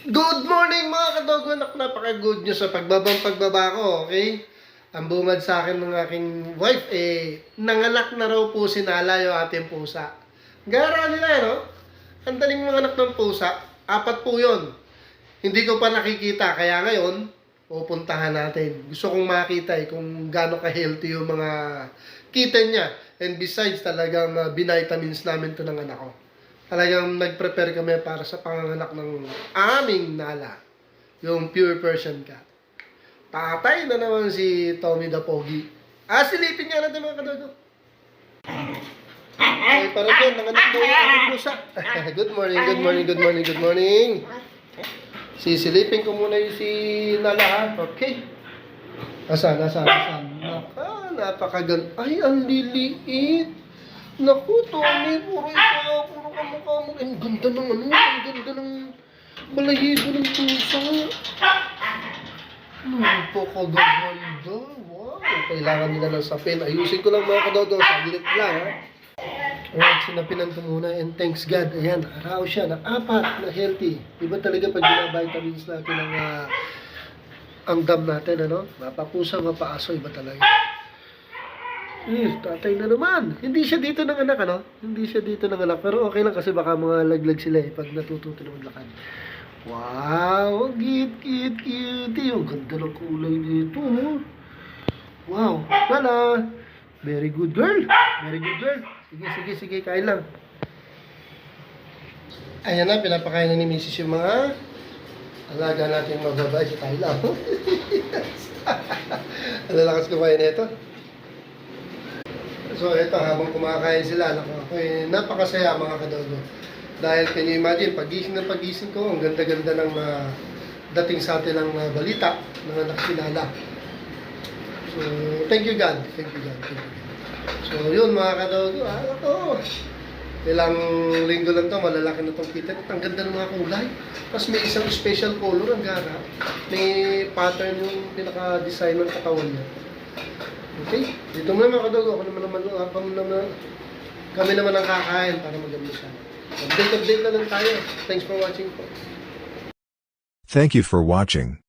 Good morning mga kadogo, anak, napaka-good news sa pagbaba ko, okay? Ang bungad sa akin ng aking wife, nanganak na raw po si Nala, yung ating pusa. Gara nila, no? Ang daling mga anak ng pusa, 4 po yun. Hindi ko pa nakikita, kaya ngayon, pupuntahan natin. Gusto kong makita kung gaano ka-healthy yung mga kitten niya. And besides, talagang binitamins namin to ng anak ko. Talagang nag-prepare kami para sa panganganak ng aming Nala, yung pure Persian cat. Patay na naman si Tommy the Pogi. Silipin nga natin mga kadogo. Okay, para dyan, nanganak daw yung aming pusa. Good morning, good morning, good morning, good morning. Sisilipin ko muna yung si Nala, ha? Okay. Asan? Napakagan. Ay, ang liliit. Naku, Tommy, puro kamukha mo. Ang ganda ng ang ganda ng balahibo ng pusa. Napakaganda. Wow, kailangan nila ng sapin. Ayusin ko lang mga kadodo, saglit lang, ha. Alright, sinapinan ko muna, and thanks God, ayan, araw siya na 4 na healthy. Iba talaga pag ginavitamins natin ang dam natin, ano? Mapapusa, mapaaso, iba talaga. Tatay na naman. Hindi siya dito ng anak, ano? Hindi siya dito ng anak. Pero okay lang kasi baka mga laglag sila pag natututo na maglakad. Wow! Cute. Ang ganda ng kulay nito. Wow! Nala! Very good girl. Sige. Kain lang. Ayan na, pinapakain na ni Mrs. yung mga alaga natin magbabay sa tayo lang. Ang lalakas kumain na ito. So ito, habang kumakain sila, napakasaya mga kadogo. Dahil can you imagine, pagising ko, ang ganda-ganda ng dating sa atin ng balita ng anak si Nala. So, thank you God. So yun mga kadogo, ilang linggo lang to, malalaki na itong kita. Ang ganda ng mga kulay. Tapos may isang special color ang gara. May pattern yung pinaka-design ng katawan niya. Okay, dito muna mga kadogo, kami naman ang kakain para maganda siya. Update na lang tayo. Thanks for watching po. Thank you for watching.